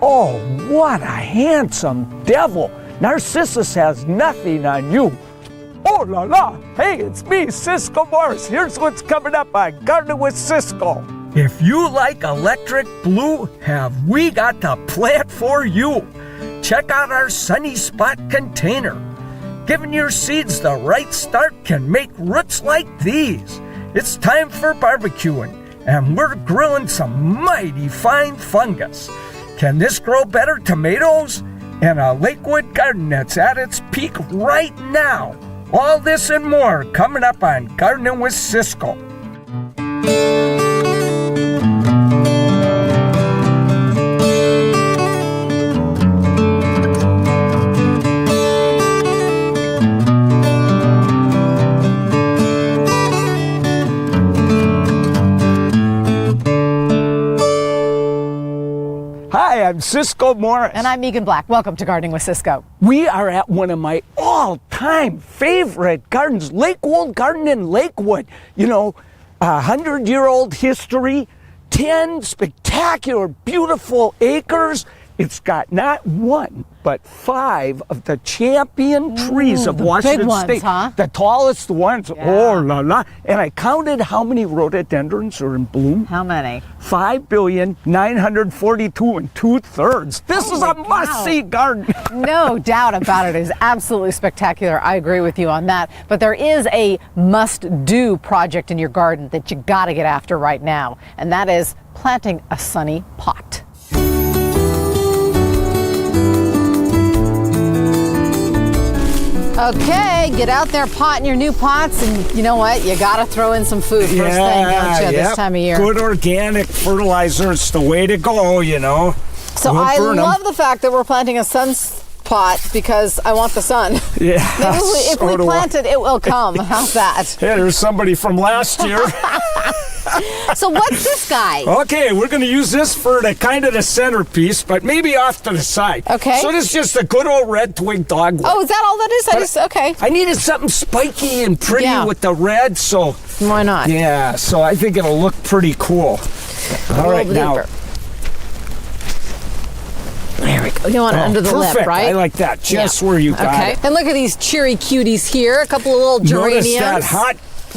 Oh, what a handsome devil. Narcissus has nothing on you. Oh la la, hey, it's me, Ciscoe Morris. Here's what's coming up on Gardening with Ciscoe. If you like electric blue, have we got the plant for you. Check out our Sunny Spot container. Giving your seeds the right start can make roots like these. It's time for barbecuing, and we're grilling some mighty fine fungus. Can this grow better tomatoes? And a Lakewood garden that's at its peak right now. All this and more coming up on Gardening with Ciscoe. Hi, I'm Ciscoe Morris. And I'm Meeghan Black. Welcome to Gardening with Ciscoe. We are at one of my all-time favorite gardens, Lakewold Garden in Lakewood. You know, 100-year-old history, 10 spectacular, beautiful acres. It's got not one, but 5 of the champion trees of Washington big ones, State. huh? The tallest ones. Yeah. Oh, la la. And I counted how many rhododendrons are in bloom. How many? 5,942 2/3. This is a must-see garden. No doubt about it. It is absolutely spectacular. I agree with you on that. But there is a must-do project in your garden that you got to get after right now, and that is planting a sunny pot. Okay, get out there potting your new pots, and you know what? You got to throw in some food first thing, don't you, this time of year? Good organic fertilizer, it's the way to go, you know. So I love the fact that we're planting a sun pot because I want the sun. Yeah. Maybe if we plant it, it will come. How's that? Hey, there's somebody from last year. So what's this guy? Okay, we're going to use this for the kind of the centerpiece, but maybe off to the side. Okay. So this is just a good old red twig dogwood. Oh, is that all that is? Okay. I needed something spiky and pretty with the red, so. Why not? Yeah, so I think it'll look pretty cool. All right, now. There we go. You want it under the lip, right? I like that. Just where you got it. And look at these cheery cuties here. A couple of little geraniums. Notice that hot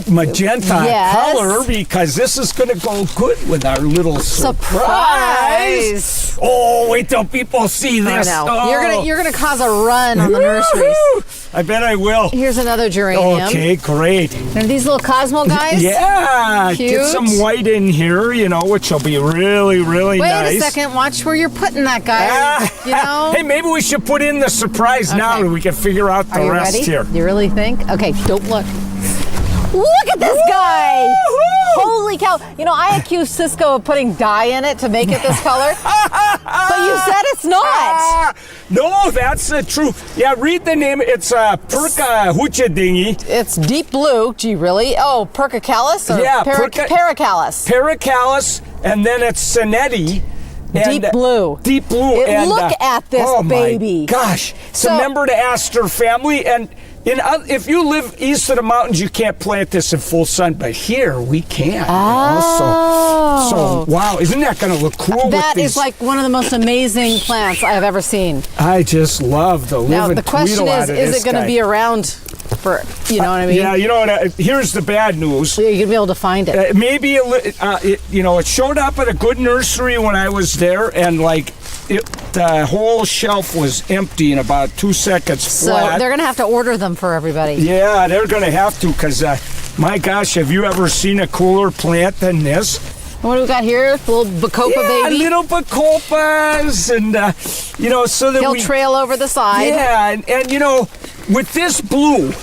magenta color, because this is going to go good with our little surprise. Oh, wait till people see this. I know. Oh. You're gonna cause a run on the nurseries. I bet I will. Here's another geranium. Okay, great. And these little Cosmo guys? Yeah, cute. Get some white in here, you know, which will be really, really nice. Wait a second, watch where you're putting that guy. You know? Hey, maybe we should put in the surprise now and we can figure out the rest ready? here. You really think? Okay, don't look. Look at this guy! Holy cow. You know, I accused Ciscoe of putting dye in it to make it this color. But you said it's not. No, that's true. Yeah, read the name. It's Perca Hoochadingy. It's deep blue. Gee, really? Oh, Percacalis? Yeah, Paracalis. Paracalis, and then it's Sinetti. Deep blue. Deep blue. Look at this baby. My gosh. So remember to ask her family, and if you live east of the mountains, you can't plant this in full sun, but here we can. Oh. So wow, isn't that going to look cool? That is like one of the most amazing plants I have ever seen. I just love the living Now, the question is it going to be around for, you know what I mean? Yeah, you know what, here's the bad news. You're going to be able to find it. Maybe, it showed up at a good nursery when I was there, and the whole shelf was empty in about 2 seconds flat. So they're going to have to order them for everybody. Yeah, they're going to have to, because, my gosh, have you ever seen a cooler plant than this? What do we got here? A little Bacopa baby? Yeah, little Bacopas, and, so that He'll trail over the side. Yeah, and with this blue,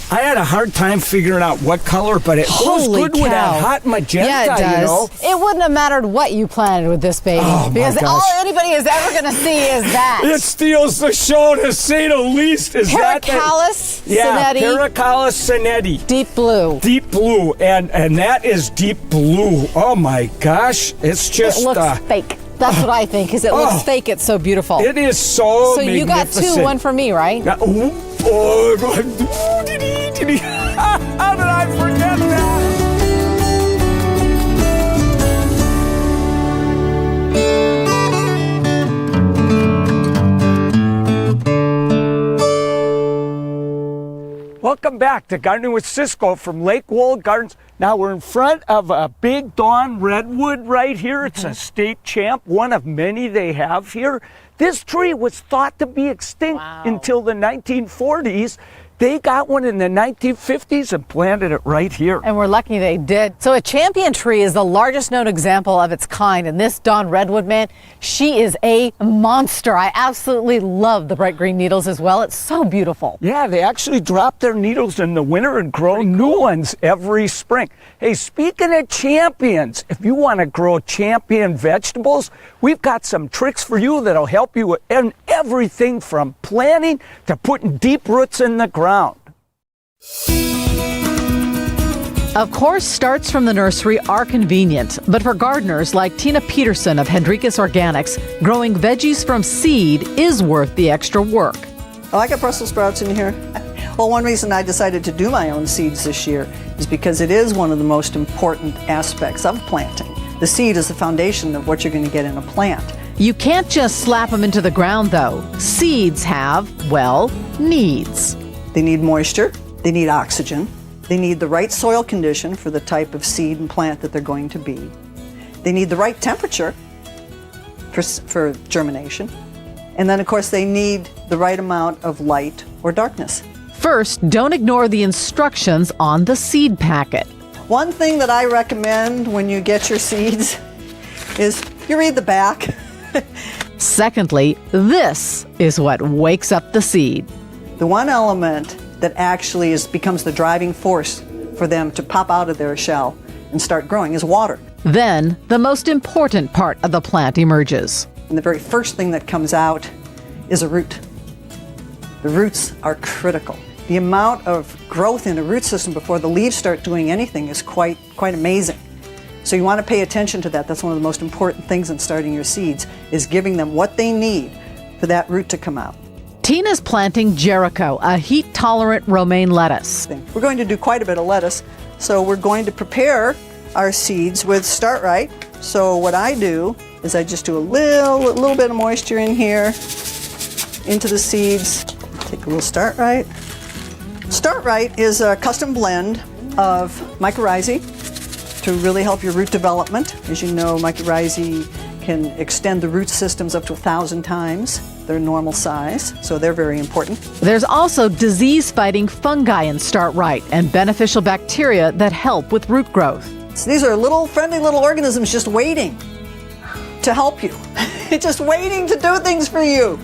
I had a hard time figuring out what color, but it goes good with that hot magenta, yeah, it does. you know? It wouldn't have mattered what you planted with this baby. Because all anybody is ever going to see is that. It steals the show, to say the least. Paracalis Sinetti. Yeah, Paracalis Sinetti. Deep blue. Deep blue, and that is deep blue. Oh my gosh, it's just... It looks fake. That's what I think, because it looks fake. It's so beautiful. It is so magnificent. You got 2, one for me, right? How did I forget that? Welcome back to Gardening with Ciscoe from Lakewold Gardens. Now we're in front of a big Dawn redwood right here. It's a state champ, one of many they have here. This tree was thought to be extinct until the 1940s. They got one in the 1950s and planted it right here. And we're lucky they did. So a champion tree is the largest known example of its kind. And this Dawn redwood, man, she is a monster. I absolutely love the bright green needles as well. It's so beautiful. Yeah, they actually drop their needles in the winter and grow new ones every spring. Hey, speaking of champions, if you want to grow champion vegetables, we've got some tricks for you that'll help you in everything from planting to putting deep roots in the ground. Of course, starts from the nursery are convenient, but for gardeners like Tina Peterson of Hendrikus Organics, growing veggies from seed is worth the extra work. Oh, I got Brussels sprouts in here. Well, one reason I decided to do my own seeds this year is because it is one of the most important aspects of planting. The seed is the foundation of what you're going to get in a plant. You can't just slap them into the ground, though. Seeds have, well, needs. They need moisture, they need oxygen, they need the right soil condition for the type of seed and plant that they're going to be. They need the right temperature for germination. And then, of course, they need the right amount of light or darkness. First, don't ignore the instructions on the seed packet. One thing that I recommend when you get your seeds is you read the back. Secondly, this is what wakes up the seed. The one element that actually becomes the driving force for them to pop out of their shell and start growing is water. Then, the most important part of the plant emerges. And the very first thing that comes out is a root. The roots are critical. The amount of growth in a root system before the leaves start doing anything is quite amazing. So you want to pay attention to that. That's one of the most important things in starting your seeds, is giving them what they need for that root to come out. Tina's planting Jericho, a heat-tolerant romaine lettuce. We're going to do quite a bit of lettuce, so we're going to prepare our seeds with Start Right. So what I do is I just do a little bit of moisture in here, into the seeds. Take a little Start Right. Start Right is a custom blend of mycorrhizae to really help your root development. As you know, mycorrhizae can extend the root systems up to 1,000 times their normal size, so they're very important. There's also disease-fighting fungi in Start Right and beneficial bacteria that help with root growth. So these are friendly little organisms just waiting to help you, just waiting to do things for you.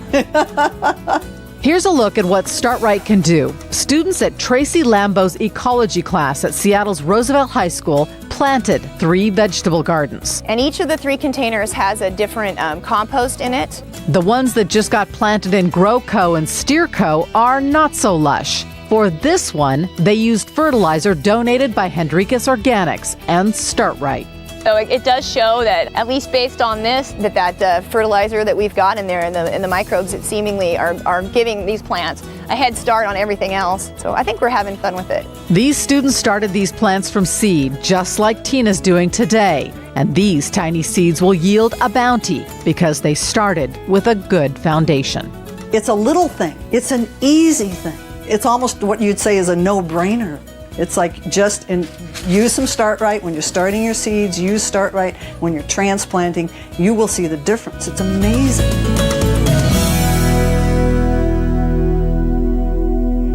Here's a look at what Start Right can do. Students at Tracy Landboe's ecology class at Seattle's Roosevelt High School planted 3 vegetable gardens. And each of the 3 containers has a different compost in it. The ones that just got planted in Grow Co. and Steer Co. are not so lush. For this one, they used fertilizer donated by Hendrikus Organics and Start Right. So it does show that, at least based on this, that fertilizer that we've got in there and the microbes that seemingly are giving these plants a head start on everything else. So I think we're having fun with it. These students started these plants from seed, just like Tina's doing today. And these tiny seeds will yield a bounty because they started with a good foundation. It's a little thing. It's an easy thing. It's almost what you'd say is a no-brainer. It's like use some Start Right when you're starting your seeds, use Start Right when you're transplanting. You will see the difference. It's amazing.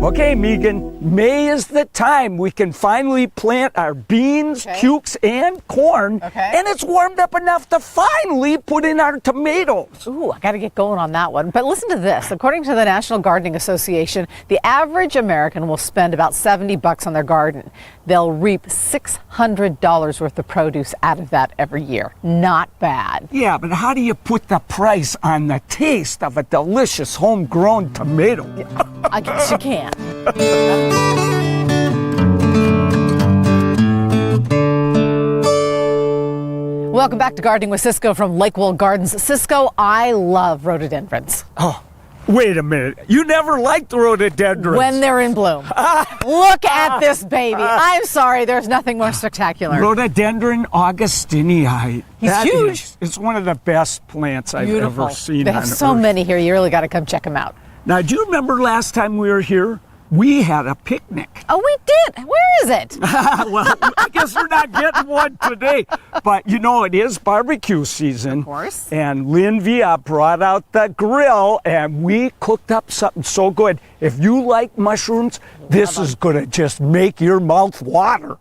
Okay, Meeghan, May is the time we can finally plant our beans, cukes, and corn. And it's warmed up enough to finally put in our tomatoes. Ooh, I got to get going on that one. But listen to this. According to the National Gardening Association, the average American will spend about $70 on their garden. They'll reap $600 worth of produce out of that every year. Not bad. Yeah, but how do you put the price on the taste of a delicious homegrown tomato? I guess you can. Welcome back to Gardening with Ciscoe from Lakewold Gardens. Ciscoe, I love rhododendrons. Oh, wait a minute. You never liked rhododendrons. When they're in bloom. Look at this baby. I'm sorry, there's nothing more spectacular. Rhododendron augustinii. He's huge. It's one of the best plants I've ever seen. They have so many here. You really got to come check them out. Now, do you remember last time we were here? we had a picnic. Oh, we did. Where is it? Well, I guess we're not getting one today. But, you know, it is barbecue season. Of course. And Lynne Via brought out the grill, and we cooked up something so good. If you like mushrooms, this is going to just make your mouth water.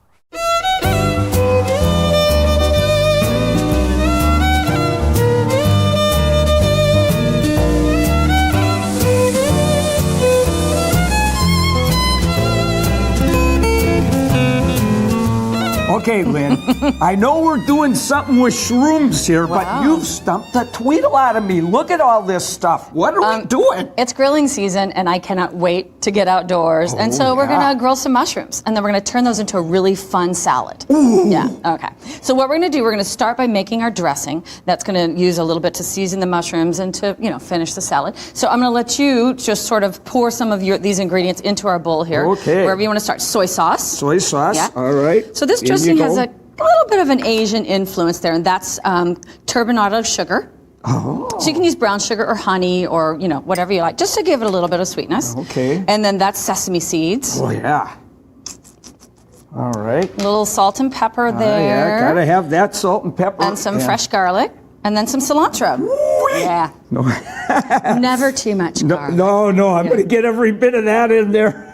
Okay, Lynne, I know we're doing something with shrooms here, but you've stumped the tweedle out of me. Look at all this stuff. What are we doing? It's grilling season, and I cannot wait to get outdoors. And so we're going to grill some mushrooms, and then we're going to turn those into a really fun salad. Ooh. Yeah, okay. So what we're going to do, we're going to start by making our dressing. That's going to use a little bit to season the mushrooms and to, you know, finish the salad. So I'm going to let you just sort of pour some of these ingredients into our bowl here. Okay. Wherever you want to start. Soy sauce. Soy sauce, Yeah. all right. So this dressing has a little bit of an Asian influence there, and that's turbinado sugar. Oh. So you can use brown sugar or honey or, you know, whatever you like, just to give it a little bit of sweetness. Okay. And then that's sesame seeds. Oh, yeah. All right. A little salt and pepper there. Yeah, gotta have that salt and pepper. And some fresh garlic. And then some cilantro. Yeah. No. Never too much garlic. No, I'm gonna get every bit of that in there.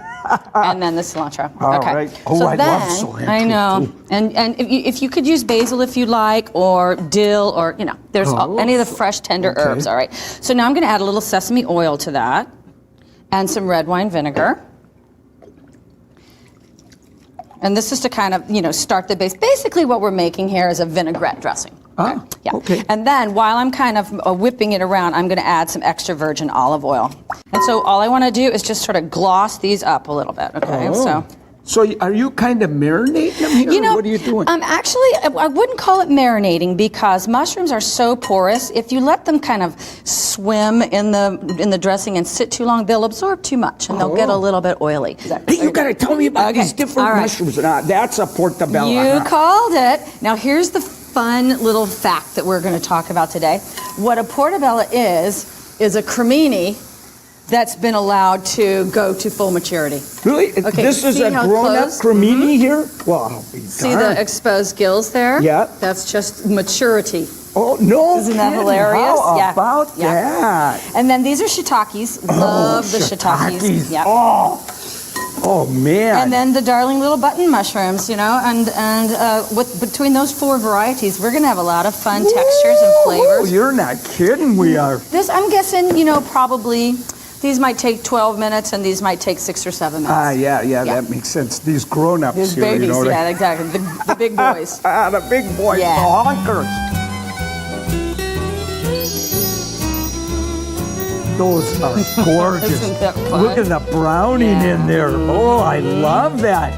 And then the cilantro. All okay. right. Oh, so I love cilantro. I know. Too. And if you could use basil if you like, or dill, or, you know, there's any of the fresh tender herbs, all right? So now I'm going to add a little sesame oil to that, and some red wine vinegar. And this is to kind of, you know, start the base. Basically what we're making here is a vinaigrette dressing. Ah, Yeah. okay. And then while I'm kind of whipping it around, I'm going to add some extra virgin olive oil. And so all I want to do is just sort of gloss these up a little bit, okay? So are you kind of marinating them here? You know, what are you doing? Actually, I wouldn't call it marinating because mushrooms are so porous. If you let them kind of swim in the dressing and sit too long, they'll absorb too much and they'll get a little bit oily. Hey, you got to tell me about these different mushrooms. That's a portobello. You called it. Now here's the fun little fact that we're going to talk about today. What a portobello is a cremini that's been allowed to go to full maturity. Really? Okay, This is a grown-up cremini here? Well, I'll be See the exposed gills there? Yeah. That's just maturity. Oh, no. Isn't that kidding. hilarious? How Yeah. about Yeah. that? And then these are shiitakes. Love the shiitakes. Yeah. Oh, man. And then the darling little button mushrooms, you know, and between those four varieties, we're going to have a lot of fun textures and flavors. You're not kidding. We are. This, I'm guessing, you know, probably these might take 12 minutes and these might take 6 or 7 minutes. Yeah, that makes sense. These grown-ups These here, babies, you know. yeah, exactly. The big boys. The big boys, Yeah. the honkers. Those are gorgeous. Isn't that fun? Look at the browning in there. Oh, I love that.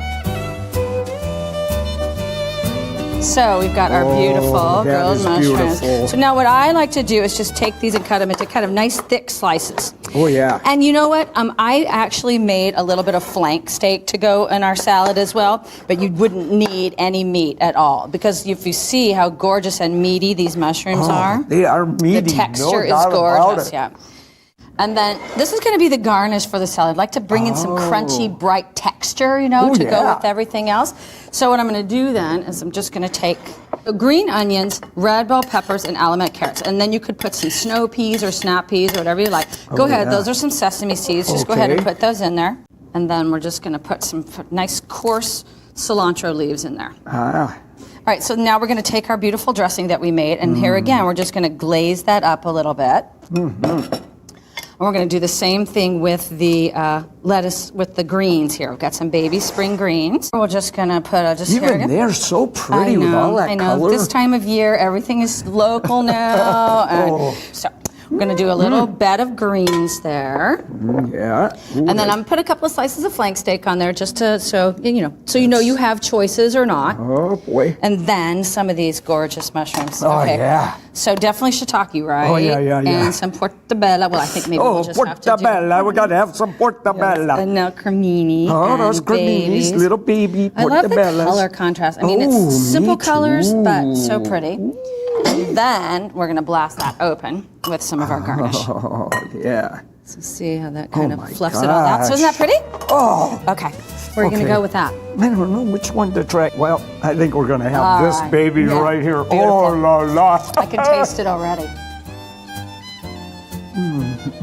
So we've got our beautiful that grilled is mushrooms. beautiful. So now what I like to do is just take these and cut them into kind of nice thick slices. Oh, yeah. And you know what? I actually made a little bit of flank steak to go in our salad as well, but you wouldn't need any meat at all because if you see how gorgeous and meaty these mushrooms are. They are meaty. The texture no is doubt about gorgeous, it. yeah. And then this is going to be the garnish for the salad. I'd like to bring in some crunchy, bright texture, you know, to go with everything else. So what I'm going to do then is I'm just going to take green onions, red bell peppers, and Alamet carrots. And then you could put some snow peas or snap peas or whatever you like. Go ahead. Those are some sesame seeds. Just go ahead and put those in there. And then we're just going to put some nice coarse cilantro leaves in there. All right, so now we're going to take our beautiful dressing that we made. And here again, we're just going to glaze that up a little bit. And we're going to do the same thing with the lettuce, with the greens here. We've got some baby spring greens. We're just going to put Even they're so pretty with all that color. This time of year, everything is local now. And so we're going to do a little bed of greens there. Yeah. And then I'm going to put a couple of slices of flank steak on there just to, so you know you have choices or not. Oh, boy. And then some of these gorgeous mushrooms. Oh, yeah. So definitely shiitake, right? Oh, yeah. And some portobello. Well, I think maybe we'll just have to do... portobello. We got to have some portobello. And now cremini. Oh, and those creminis, babies. little baby I love portobellos. the color contrast. I mean, Oh, it's simple me colors, too. but so pretty. And then we're going to blast that open with some of our garnish. Oh, yeah. So see how that kind my of fluffs it all out. So isn't that pretty? Oh, Okay. Where are you going to go with that? I don't know which one to try. Well, I think we're going to have All this right. baby Yeah. right here. Beautiful. Oh, la la. I can taste it already.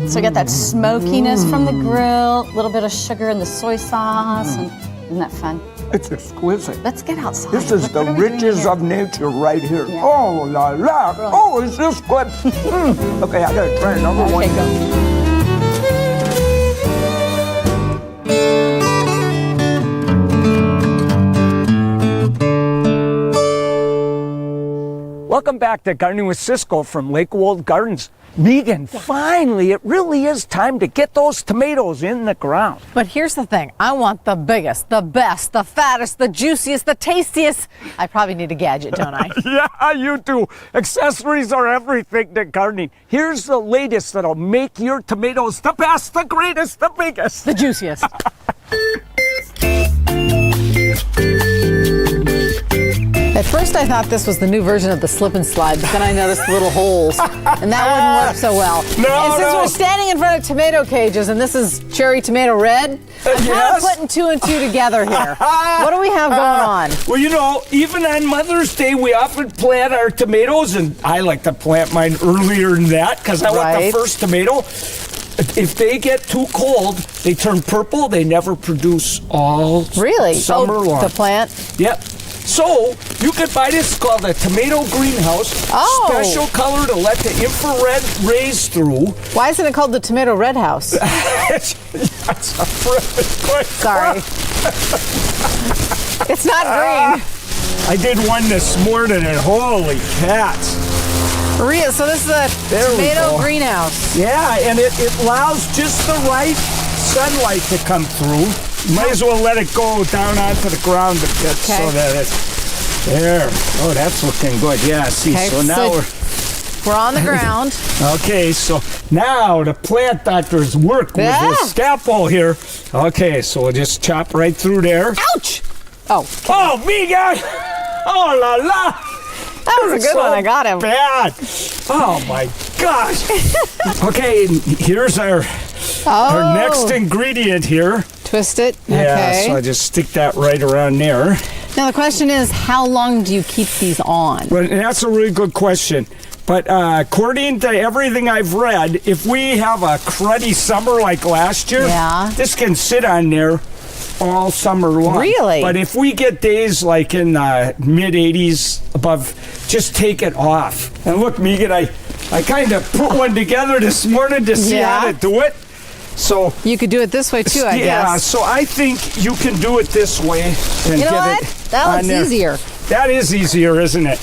So I got that smokiness from the grill, a little bit of sugar in the soy sauce, and isn't that fun? It's exquisite. Let's get outside. This is What the are we doing riches here? of nature right here. Yeah. Oh, la la. Brilliant. Oh, is this good? Okay, I got to try another one. Okay, go. Welcome back to Gardening with Ciscoe from Lakewold Gardens. Meeghan, finally, it really is time to get those tomatoes in the ground. But here's the thing. I want the biggest, the best, the fattest, the juiciest, the tastiest. I probably need a gadget, don't I? Yeah, you do. Accessories are everything to gardening. Here's the latest that'll make your tomatoes the best, the greatest, the biggest. The juiciest. At first I thought this was the new version of the slip and slide, but then I noticed the little holes, and that wouldn't work so well. And since we're standing in front of tomato cages, and this is cherry tomato red, I'm kind of Yes. putting two and two together here. What do we have going on? Well, you know, even on Mother's Day, we often plant our tomatoes, and I like to plant mine earlier than that because I want the Right. first tomato. If they get too cold, they turn purple. They never produce all Really? summer long. The plant? Yep. So you could buy this called a tomato greenhouse. Oh. Special color to let the infrared rays through. Why isn't it called the tomato red house? That's a perfect question. Sorry. It's not green. I did one this morning and holy cats. Maria, so this is a There we tomato go. greenhouse. Yeah, and it allows just the right sunlight to come through. Might as well let it go down onto the ground a bit so that it's there. Oh, that's looking good. Yeah, see, Okay, so now so we're on the ground. okay, so now the plant doctors work with Yeah. this scalpel here. Okay, so we'll just chop right through there. Ouch! Oh, Oh, Meeghan! Oh, la la! that was a good So one. I got him. Bad. Oh my gosh. Okay, and here's our next ingredient here. Twist it. Yeah, Okay. so I just stick that right around there. Now the question is, how long do you keep these on? But that's a really good question. But according to everything I've read, if we have a cruddy summer like last year, Yeah. this can sit on there all summer long. Really? But if we get days like in the mid 80s above, just take it off. And look, Meeghan, I kind of put one together this morning to see Yeah. how to do it. So You could do it this way too, I yeah, guess. so I think you can do it this way and You know get what? it That on looks there. easier. That is easier, isn't it?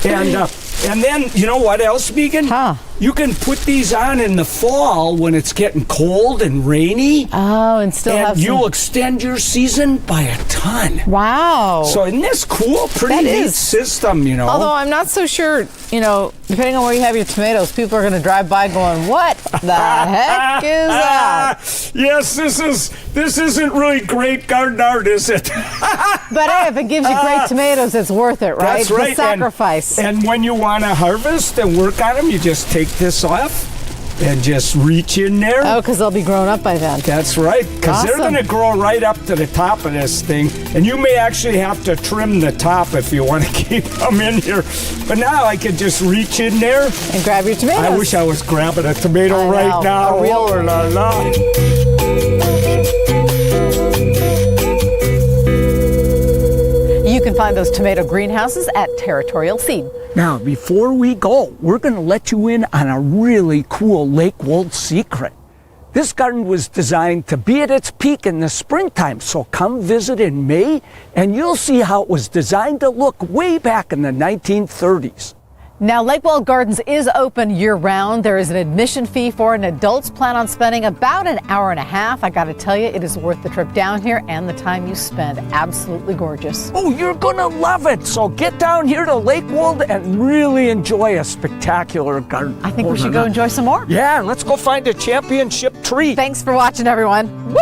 And then you know what else, Meeghan? Huh. You can put these on in the fall when it's getting cold and rainy, Oh, and still have and some... you'll extend your season by a ton. Wow. So isn't this cool? Pretty That neat is. system, you know. Although I'm not so sure, depending on where you have your tomatoes, people are going to drive by going, what the heck is that? Yes, this isn't really great garden art, is it? But hey, if it gives you great tomatoes, it's worth it, right? That's right. The sacrifice. And when you want to harvest and work on them, you just take this off and just reach in there. Oh, because they'll be grown up by then. That's right, because they're Awesome. going to grow right up to the top of this thing. And you may actually have to trim the top if you want to keep them in here. But now I can just reach in there. And grab your tomatoes. I wish I was grabbing a tomato I right know, now. a real Oh, one. la, la. You can find those tomato greenhouses at Territorial Seed. Now, before we go, we're going to let you in on a really cool Lakewold secret. This garden was designed to be at its peak in the springtime, so come visit in May and you'll see how it was designed to look way back in the 1930s. Now, Lakewold Gardens is open year-round. There is an admission fee for it, and adults plan on spending about an hour and a half. I got to tell you, it is worth the trip down here and the time you spend. Absolutely gorgeous. Oh, you're gonna love it! So get down here to Lakewold and really enjoy a spectacular garden. I think we should go enjoy some more. Yeah, let's go find a championship tree. Thanks for watching, everyone. Woo!